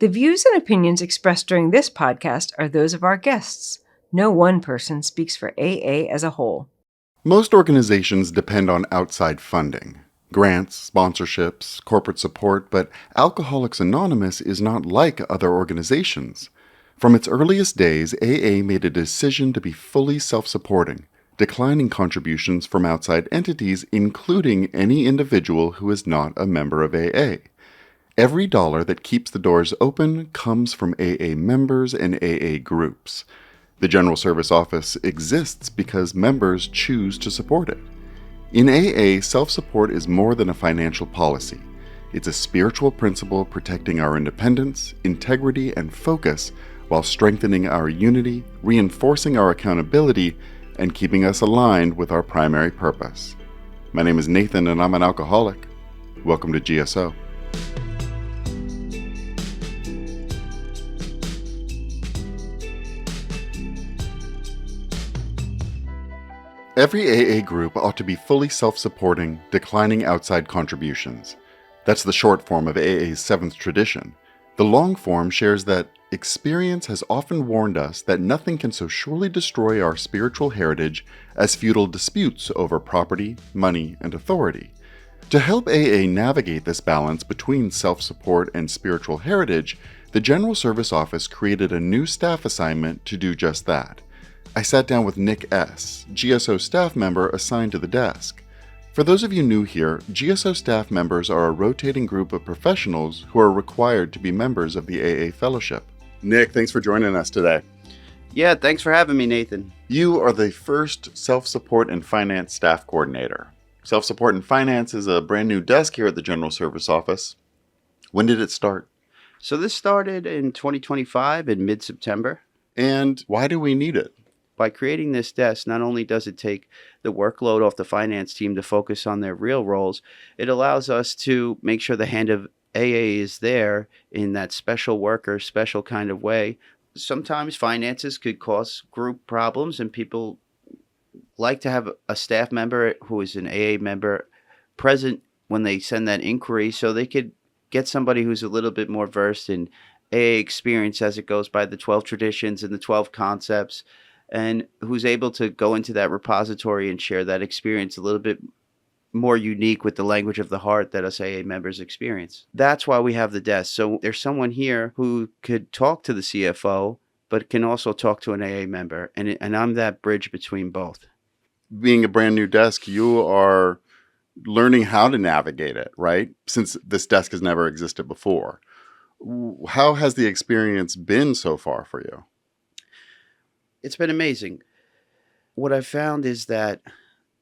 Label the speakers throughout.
Speaker 1: The views and opinions expressed during this podcast are those of our guests. No one person speaks for AA as a whole.
Speaker 2: Most organizations depend on outside funding, grants, sponsorships, corporate support, but Alcoholics Anonymous is not like other organizations. From its earliest days, AA made a decision to be fully self-supporting, declining contributions from outside entities, including any individual who is not a member of AA. Every dollar that keeps the doors open comes from AA members and AA groups. The General Service Office exists because members choose to support it. In AA, self-support is more than a financial policy. It's a spiritual principle protecting our independence, integrity, and focus while strengthening our unity, reinforcing our accountability, and keeping us aligned with our primary purpose. My name is Nathan and I'm an alcoholic. Welcome to GSO. Every AA group ought to be fully self-supporting, declining outside contributions. That's the short form of AA's 7th tradition. The long form shares that experience has often warned us that nothing can so surely destroy our spiritual heritage as feudal disputes over property, money, and authority. To help AA navigate this balance between self-support and spiritual heritage, the General Service Office created a new staff assignment to do just that. I sat down with Nick S., GSO staff member assigned to the desk. For those of you new here, GSO staff members are a rotating group of professionals who are required to be members of the AA Fellowship. Nick, thanks for joining us today.
Speaker 3: Yeah, thanks for having me, Nathan.
Speaker 2: You are the first Self-Support and Finance Staff Coordinator. Self-Support and Finance is a brand new desk here at the General Service Office. When did it start?
Speaker 3: So this started in 2025 in mid-September.
Speaker 2: And why do we need it?
Speaker 3: By creating this desk, not only does it take the workload off the finance team to focus on their real roles, it allows us to make sure the hand of AA is there in that special worker, special kind of way. Sometimes finances could cause group problems, and people like to have a staff member who is an AA member present when they send that inquiry so they could get somebody who's a little bit more versed in AA experience as it goes by the 12 traditions and the 12 concepts, and who's able to go into that repository and share that experience a little bit more unique with the language of the heart that us AA members experience. That's why we have the desk. So there's someone here who could talk to the CFO, but can also talk to an AA member, and I'm that bridge between both.
Speaker 2: Being a brand new desk, you are learning how to navigate it, right? Since this desk has never existed before. How has the experience been so far for you?
Speaker 3: It's been amazing. What I've found is that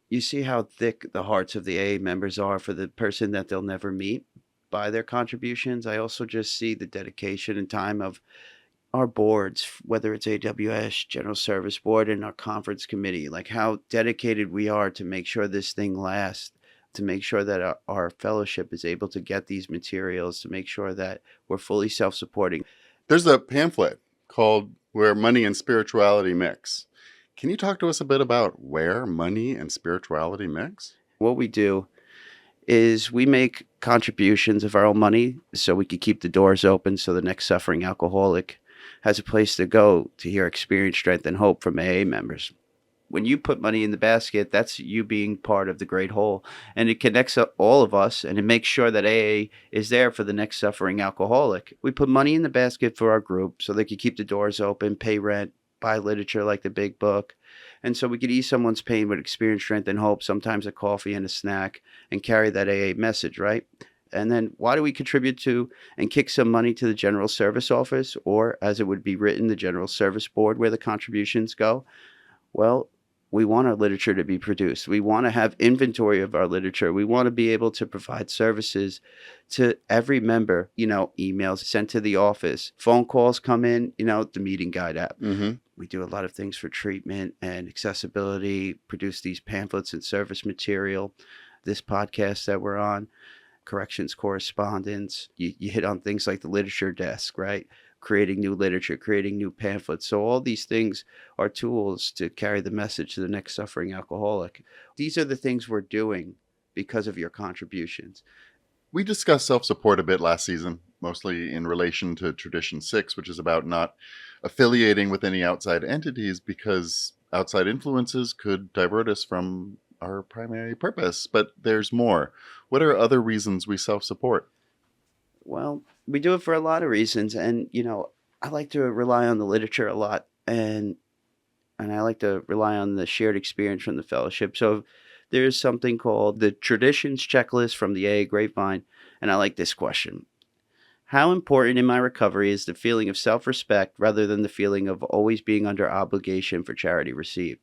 Speaker 3: you see how thick the hearts of the AA members are for the person that they'll never meet by their contributions. I also just see the dedication and time of our boards, whether it's AWS, General Service Board, and our conference committee, like how dedicated we are to make sure this thing lasts, to make sure that our fellowship is able to get these materials, to make sure that we're fully self-supporting.
Speaker 2: There's a pamphlet called Where Money and Spirituality Mix. Can you talk to us a bit about where money and spirituality mix?
Speaker 3: What we do is we make contributions of our own money so we can keep the doors open so the next suffering alcoholic has a place to go to hear experience, strength, and hope from AA members. When you put money in the basket, that's you being part of the great whole. And it connects all of us, and it makes sure that AA is there for the next suffering alcoholic. We put money in the basket for our group so they could keep the doors open, pay rent, buy literature like the big book. And so we could ease someone's pain with experience, strength, and hope, sometimes a coffee and a snack, and carry that AA message, right? And then why do we contribute to and kick some money to the General Service Office, or as it would be written, the General Service Board, where the contributions go? Well, we want our literature to be produced. We want to have inventory of our literature. We want to be able to provide services to every member, emails sent to the office, phone calls come in, the meeting guide app.
Speaker 2: Mm-hmm.
Speaker 3: We do a lot of things for treatment and accessibility, produce these pamphlets and service material, this podcast that we're on, corrections correspondence. You hit on things like the literature desk, right? Creating new literature, creating new pamphlets. So all these things are tools to carry the message to the next suffering alcoholic. These are the things we're doing because of your contributions.
Speaker 2: We discussed self-support a bit last season. mostly in relation to Tradition 6, which is about not affiliating with any outside entities because outside influences could divert us from our primary purpose. But there's more. What are other reasons we self-support?
Speaker 3: Well, we do it for a lot of reasons. And, I like to rely on the literature a lot. And I like to rely on the shared experience from the fellowship. So there's something called the Traditions Checklist from the AA Grapevine. And I like this question. How important in my recovery is the feeling of self-respect rather than the feeling of always being under obligation for charity received?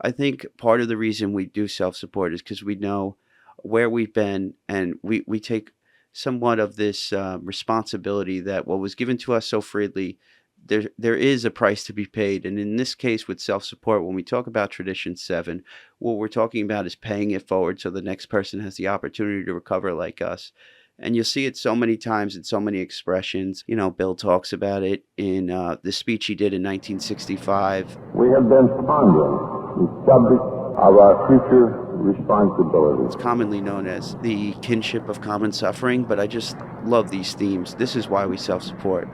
Speaker 3: I think part of the reason we do self-support is because we know where we've been, and we take somewhat of this responsibility that what was given to us so freely, there is a price to be paid. And in this case with self-support, when we talk about Tradition 7, what we're talking about is paying it forward so the next person has the opportunity to recover like us. And you'll see it so many times in so many expressions. Bill talks about it in the speech he did in 1965.
Speaker 4: We have been pondering the subject of our future responsibilities.
Speaker 3: It's commonly known as the kinship of common suffering, but I just love these themes. This is why we self-support.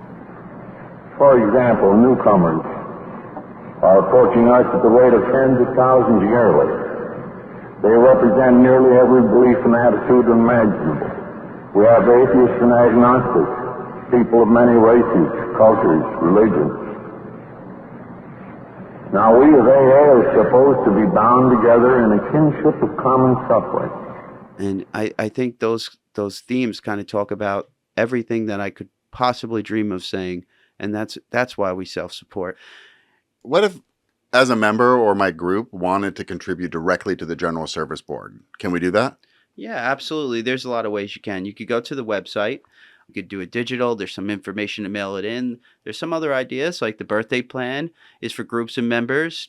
Speaker 4: For example, newcomers are approaching us at the rate of tens of thousands yearly. They represent nearly every belief and attitude imaginable. We have atheists and agnostics, people of many races, cultures, religions. Now we as AA are supposed to be bound together in a kinship of common suffering.
Speaker 3: And I think those themes kind of talk about everything that I could possibly dream of saying, and that's why we self-support.
Speaker 2: What if, as a member or my group, wanted to contribute directly to the General Service Board? Can we do that?
Speaker 3: Yeah, absolutely. There's a lot of ways you can. You could go to the website. You could do it digital. There's some information to mail it in. There's some other ideas, like the birthday plan is for groups of members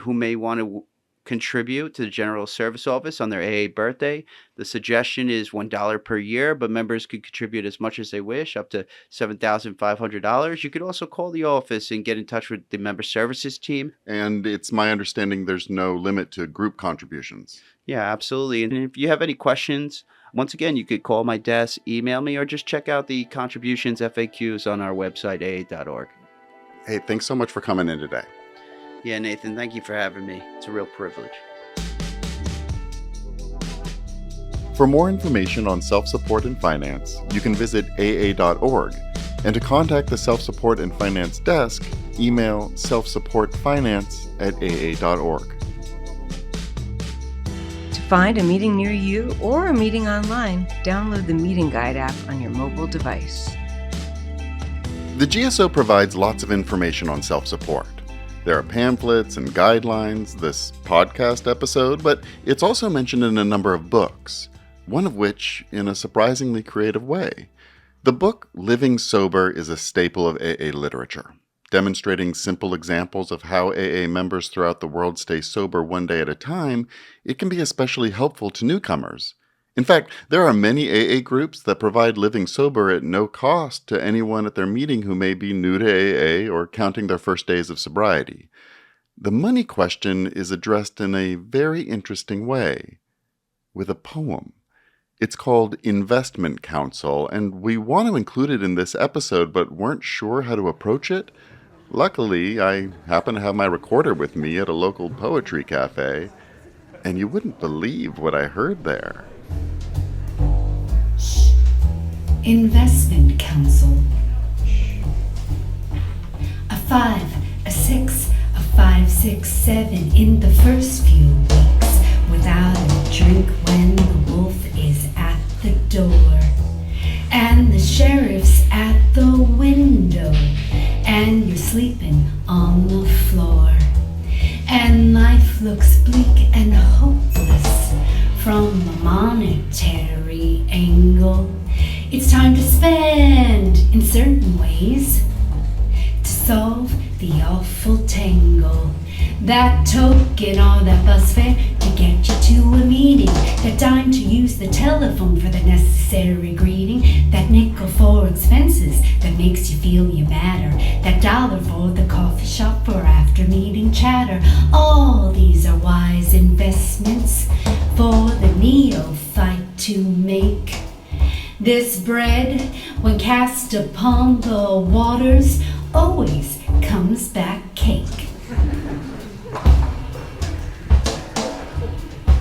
Speaker 3: who may want to contribute to the General Service Office on their AA birthday. The suggestion is $1 per year, but members could contribute as much as they wish, up to $7,500. You could also call the office and get in touch with the member services team.
Speaker 2: And it's my understanding there's no limit to group contributions.
Speaker 3: Yeah, absolutely. And if you have any questions, once again, you could call my desk, email me, or just check out the contributions FAQs on our website, aa.org.
Speaker 2: Hey, thanks so much for coming in today.
Speaker 3: Yeah, Nathan, thank you for having me. It's a real privilege.
Speaker 2: For more information on self-support and finance, you can visit aa.org. And to contact the Self-Support and Finance Desk, email selfsupportfinance@aa.org.
Speaker 1: To find a meeting near you or a meeting online, download the Meeting Guide app on your mobile device.
Speaker 2: The GSO provides lots of information on self-support. There are pamphlets and guidelines, this podcast episode, but it's also mentioned in a number of books, one of which in a surprisingly creative way. The book Living Sober is a staple of AA literature, demonstrating simple examples of how AA members throughout the world stay sober one day at a time. It can be especially helpful to newcomers. In fact, there are many AA groups that provide living sober at no cost to anyone at their meeting who may be new to AA or counting their first days of sobriety. The money question is addressed in a very interesting way, with a poem. It's called Investment Counsel, and we want to include it in this episode, but weren't sure how to approach it. Luckily, I happen to have my recorder with me at a local poetry cafe, and you wouldn't believe what I heard there.
Speaker 5: Investment Counsel. A 5, a 6, a 5, 6, 7 in the first few weeks, without a drink when the wolf is at the door, and the sheriff's at the window, and you're sleeping on the floor, and life looks bleak and hopeless from a monetary angle. It's time to spend in certain ways to solve the awful tangle. That token or that bus fare to get you to a meeting. That dime to use the telephone for the necessary greeting. That nickel for expenses that makes you feel you matter. That dollar for the coffee shop for after meeting chatter. All these are wise investments for the neophyte to make. This bread, when cast upon the waters always comes back cake.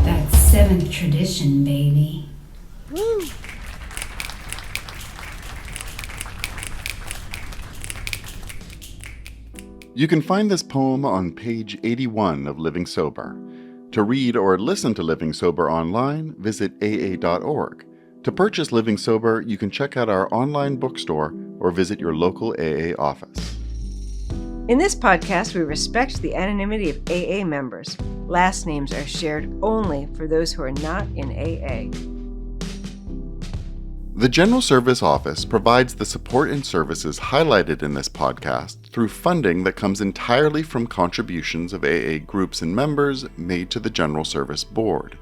Speaker 5: That's seventh tradition, baby.
Speaker 2: You can find this poem on page 81 of Living Sober. To read or listen to Living Sober online, visit aa.org. To purchase Living Sober, you can check out our online bookstore or visit your local AA office.
Speaker 1: In this podcast, we respect the anonymity of AA members. Last names are shared only for those who are not in AA.
Speaker 2: The General Service Office provides the support and services highlighted in this podcast through funding that comes entirely from contributions of AA groups and members made to the General Service Board.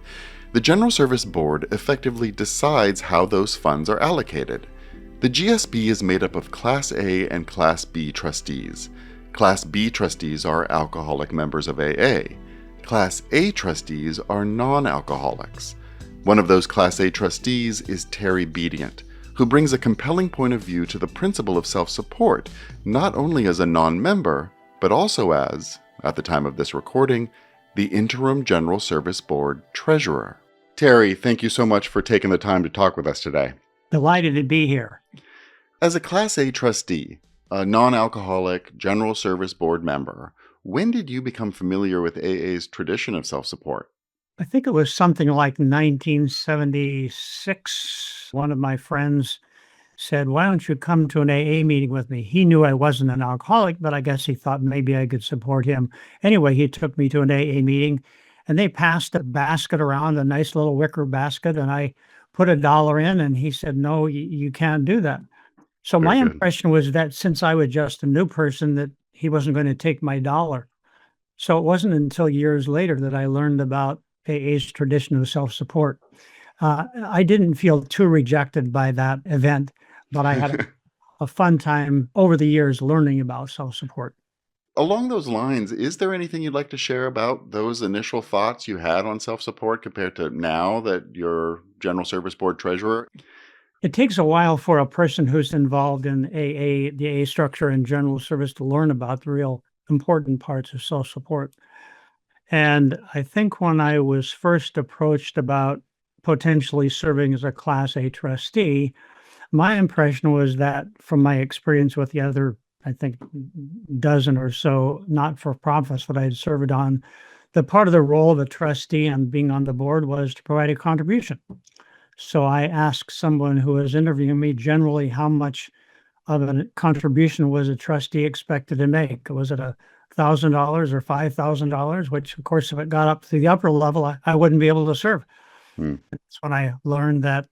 Speaker 2: The General Service Board effectively decides how those funds are allocated. The GSB is made up of Class A and Class B trustees. Class B trustees are alcoholic members of AA. Class A trustees are non-alcoholics. One of those Class A trustees is Terry Bedient, who brings a compelling point of view to the principle of self-support, not only as a non-member, but also as, at the time of this recording, the Interim General Service Board Treasurer. Terry, thank you so much for taking the time to talk with us today.
Speaker 6: Delighted to be here.
Speaker 2: As a Class A trustee, a non-alcoholic General Service Board member, when did you become familiar with AA's tradition of self-support?
Speaker 6: I think it was something like 1976. One of my friends said, "Why don't you come to an AA meeting with me?" He knew I wasn't an alcoholic, but I guess he thought maybe I could support him. Anyway, he took me to an AA meeting, and they passed a basket around, a nice little wicker basket, and I put $1 in, and he said, "No, you can't do that." So my impression was that since I was just a new person, that he wasn't going to take my dollar. So it wasn't until years later that I learned about AA's tradition of self-support. I didn't feel too rejected by that event, but I had a fun time over the years learning about self-support.
Speaker 2: Along those lines, is there anything you'd like to share about those initial thoughts you had on self-support compared to now that you're General Service Board Treasurer?
Speaker 6: It takes a while for a person who's involved in AA, the AA structure and general service to learn about the real important parts of self-support. And I think when I was first approached about potentially serving as a Class A trustee, my impression was that from my experience with the other, I think, dozen or so not-for-profits that I had served on, that part of the role of a trustee and being on the board was to provide a contribution. So I asked someone who was interviewing me generally how much of a contribution was a trustee expected to make. Was it $1,000 or $5,000? Which, of course, if it got up to the upper level, I wouldn't be able to serve. That's when I learned that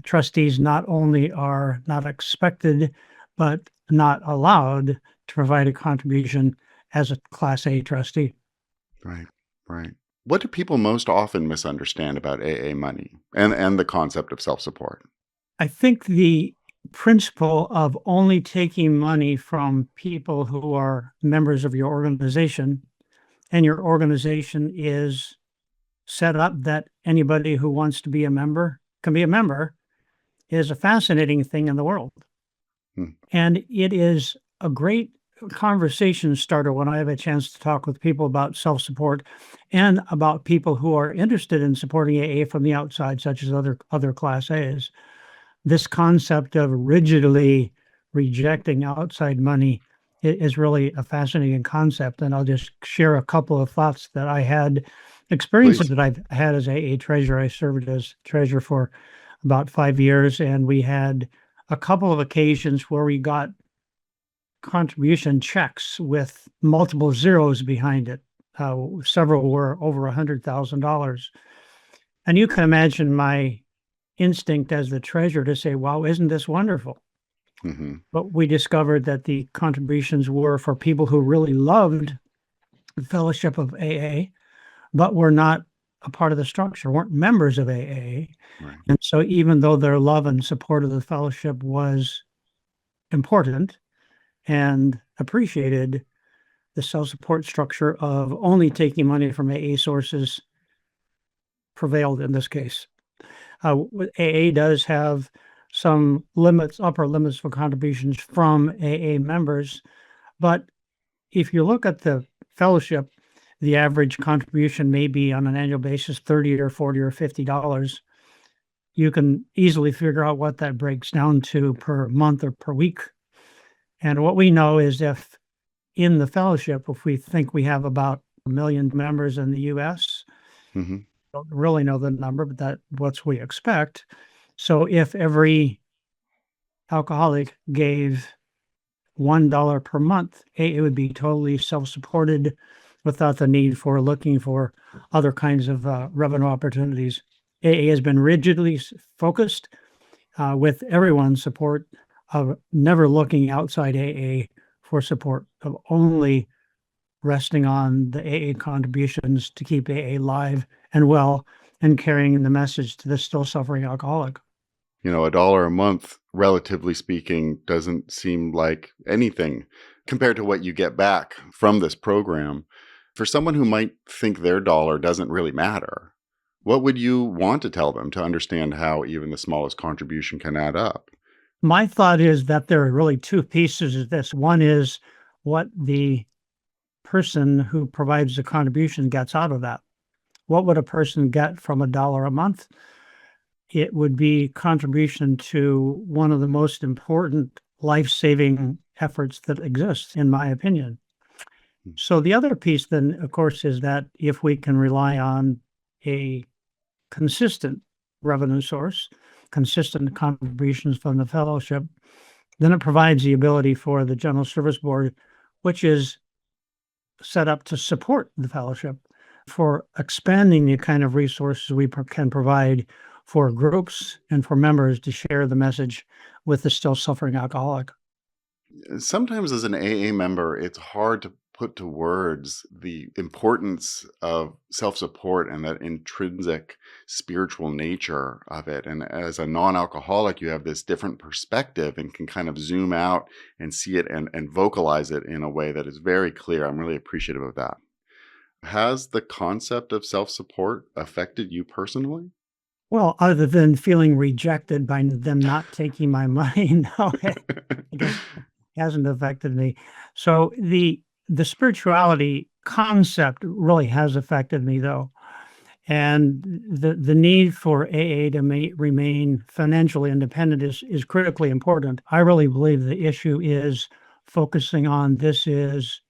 Speaker 6: trustees not only are not expected, but not allowed to provide a contribution as a Class A trustee.
Speaker 2: Right, right. What do people most often misunderstand about AA money and the concept of self-support?
Speaker 6: I think the principle of only taking money from people who are members of your organization, and your organization is set up that anybody who wants to be a member can be a member, is a fascinating thing in the world. And it is a great conversation starter when I have a chance to talk with people about self-support and about people who are interested in supporting AA from the outside, such as other Class A's. This concept of rigidly rejecting outside money is really a fascinating concept. And I'll just share a couple of thoughts that I had, experiences that I've had as AA treasurer. I served as treasurer for about 5 years, and we had a couple of occasions where we got contribution checks with multiple zeros behind it. Several were over $100,000. And you can imagine my instinct as the treasurer to say, wow, isn't this wonderful? But we discovered that the contributions were for people who really loved the fellowship of AA, but were not a part of the structure, weren't members of AA.
Speaker 2: Right.
Speaker 6: And so even though their love and support of the fellowship was important and appreciated, the self-support structure of only taking money from AA sources prevailed in this case. AA does have some limits, upper limits for contributions from AA members. But if you look at the fellowship, the average contribution may be on an annual basis $30 or $40 or $50. You can easily figure out what that breaks down to per month or per week. And what we know is if in the fellowship, if we think we have about 1 million members in the US,
Speaker 2: Mm-hmm.
Speaker 6: don't really know the number, but that's what we expect. So if every alcoholic gave $1 per month, it would be totally self-supported without the need for looking for other kinds of revenue opportunities. AA has been rigidly focused with everyone's support of never looking outside AA for support, of only resting on the AA contributions to keep AA live and well and carrying the message to the still suffering alcoholic.
Speaker 2: You know, $1 a month, relatively speaking, doesn't seem like anything compared to what you get back from this program. For someone who might think their dollar doesn't really matter, what would you want to tell them to understand how even the smallest contribution can add up?
Speaker 6: My thought is that there are really two pieces of this. One is what the person who provides the contribution gets out of that. What would a person get from $1 a month? It would be contribution to one of the most important life-saving efforts that exists, in my opinion. So the other piece then, of course, is that if we can rely on a consistent revenue source, consistent contributions from the fellowship, then it provides the ability for the General Service Board, which is set up to support the fellowship, for expanding the kind of resources we can provide for groups and for members to share the message with the still suffering alcoholic.
Speaker 2: Sometimes as an AA member, it's hard to put to words the importance of self-support and that intrinsic spiritual nature of it. And as a non-alcoholic, you have this different perspective and can kind of zoom out and see it and vocalize it in a way that is very clear. I'm really appreciative of that. Has the concept of self-support affected you personally?
Speaker 6: Well, other than feeling rejected by them not taking my money, no, I guess it hasn't affected me. So the spirituality concept really has affected me, though. And the need for AA to remain financially independent is critically important. I really believe the issue is focusing on this is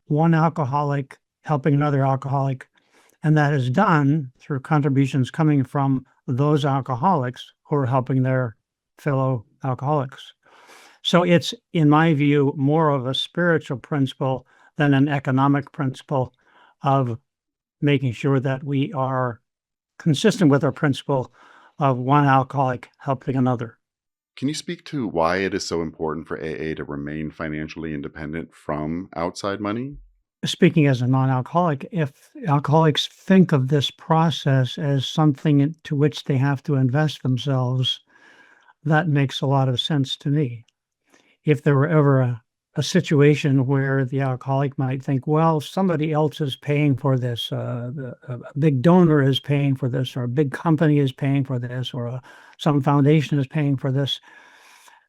Speaker 6: one alcoholic helping another alcoholic, and that is done through contributions coming from those alcoholics who are helping their fellow alcoholics. So it's, in my view, more of a spiritual principle than an economic principle of making sure that we are consistent with our principle of one alcoholic helping another.
Speaker 2: Can you speak to why it is so important for AA to remain financially independent from outside money?
Speaker 6: Speaking as a non-alcoholic, if alcoholics think of this process as something to which they have to invest themselves, that makes a lot of sense to me. If there were ever a situation where the alcoholic might think, well, somebody else is paying for this, a big donor is paying for this, or a big company is paying for this, or some foundation is paying for this,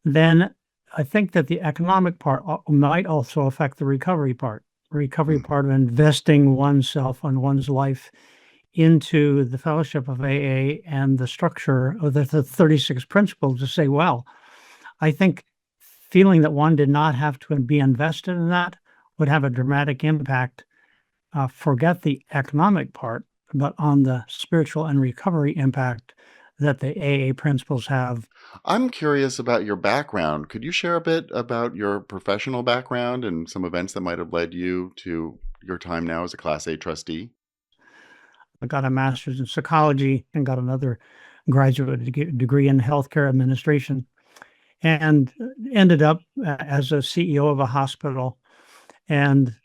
Speaker 6: then I think that the economic part might also affect the recovery part. Recovery part of investing oneself and one's life into the fellowship of AA and the structure of the 36 principles to say, well, I think feeling that one did not have to be invested in that would have a dramatic impact. Forget the economic part, but on the spiritual and recovery impact that the AA principles have.
Speaker 2: I'm curious about your background. Could you share a bit about your professional background and some events that might have led you to your time now as a Class A trustee?
Speaker 6: I got a master's in psychology and got another graduate degree in healthcare administration, and ended up as a CEO of a hospital, and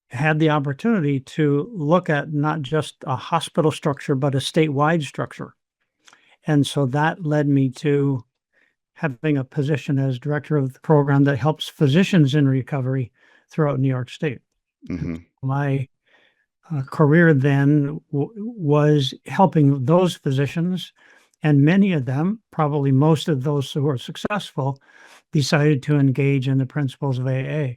Speaker 6: had the opportunity to look at not just a hospital structure, but a statewide structure. And so that led me to having a position as director of the program that helps physicians in recovery throughout New York State.
Speaker 2: Mm-hmm.
Speaker 6: My career then was helping those physicians And many of them, probably most of those who were successful, decided to engage in the principles of AA.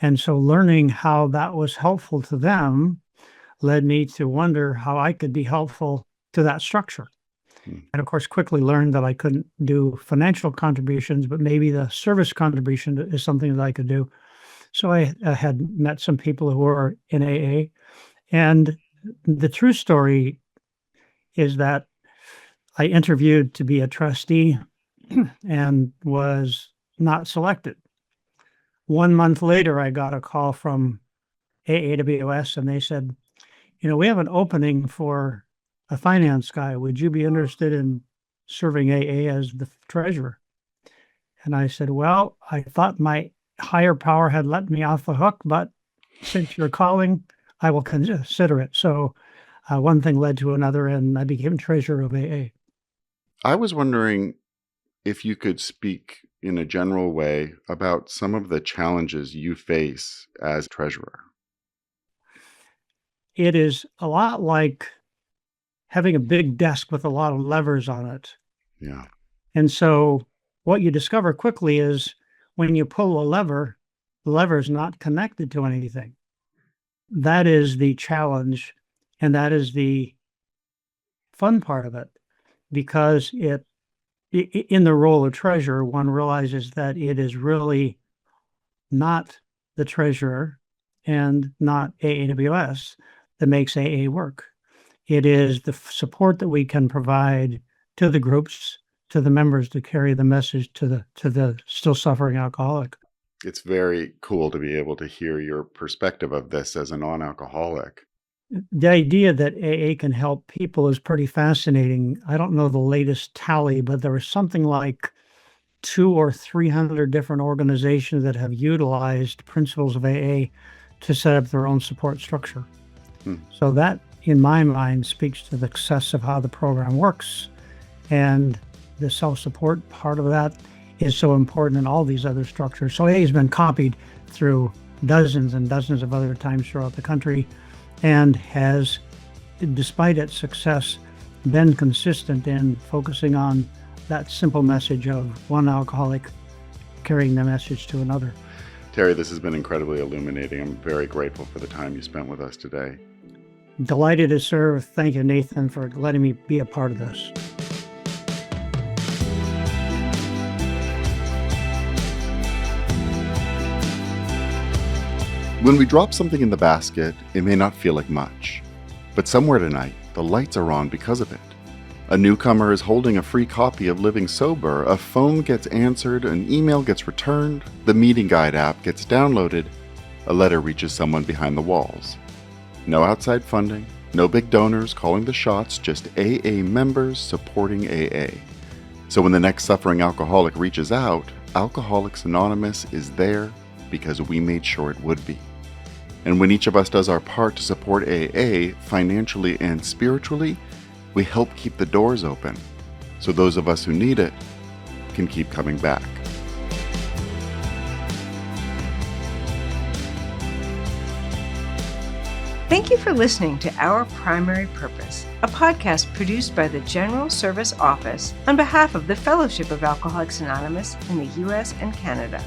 Speaker 6: And so learning how that was helpful to them led me to wonder how I could be helpful to that structure. And of course, quickly learned that I couldn't do financial contributions, but maybe the service contribution is something that I could do. So I had met some people who were in AA. And the true story is that I interviewed to be a trustee and was not selected. 1 month later, I got a call from AAWS, and they said, we have an opening for a finance guy. Would you be interested in serving AA as the treasurer? And I said, well, I thought my higher power had let me off the hook, but since you're calling, I will consider it. So one thing led to another, and I became treasurer of AA.
Speaker 2: I was wondering if you could speak in a general way about some of the challenges you face as treasurer.
Speaker 6: It is a lot like having a big desk with a lot of levers on it.
Speaker 2: Yeah.
Speaker 6: And so what you discover quickly is when you pull a lever, the lever is not connected to anything. That is the challenge, and that is the fun part of it, because in the role of treasurer, one realizes that it is really not the treasurer and not AAWS that makes AA work. It is the support that we can provide to the groups, to the members, to carry the message to the still suffering alcoholic.
Speaker 2: It's very cool to be able to hear your perspective of this as a non-alcoholic.
Speaker 6: The idea that AA can help people is pretty fascinating. I don't know the latest tally, but there was something like 200 or 300 different organizations that have utilized principles of AA to set up their own support structure. So that, in my mind, speaks to the success of how the program works. And the self-support part of that is so important in all these other structures. So AA has been copied through dozens and dozens of other times throughout the country, and has, despite its success, been consistent in focusing on that simple message of one alcoholic carrying the message to another.
Speaker 2: Terry, this has been incredibly illuminating. I'm very grateful for the time you spent with us today.
Speaker 6: Delighted to serve. Thank you, Nathan, for letting me be a part of this.
Speaker 2: When we drop something in the basket, it may not feel like much. But somewhere tonight, the lights are on because of it. A newcomer is holding a free copy of Living Sober, a phone gets answered, an email gets returned, the meeting guide app gets downloaded, a letter reaches someone behind the walls. No outside funding, no big donors calling the shots, just AA members supporting AA. So when the next suffering alcoholic reaches out, Alcoholics Anonymous is there because we made sure it would be. And when each of us does our part to support AA financially and spiritually, we help keep the doors open so those of us who need it can keep coming back.
Speaker 1: Thank you for listening to Our Primary Purpose, a podcast produced by the General Service Office on behalf of the Fellowship of Alcoholics Anonymous in the U.S. and Canada.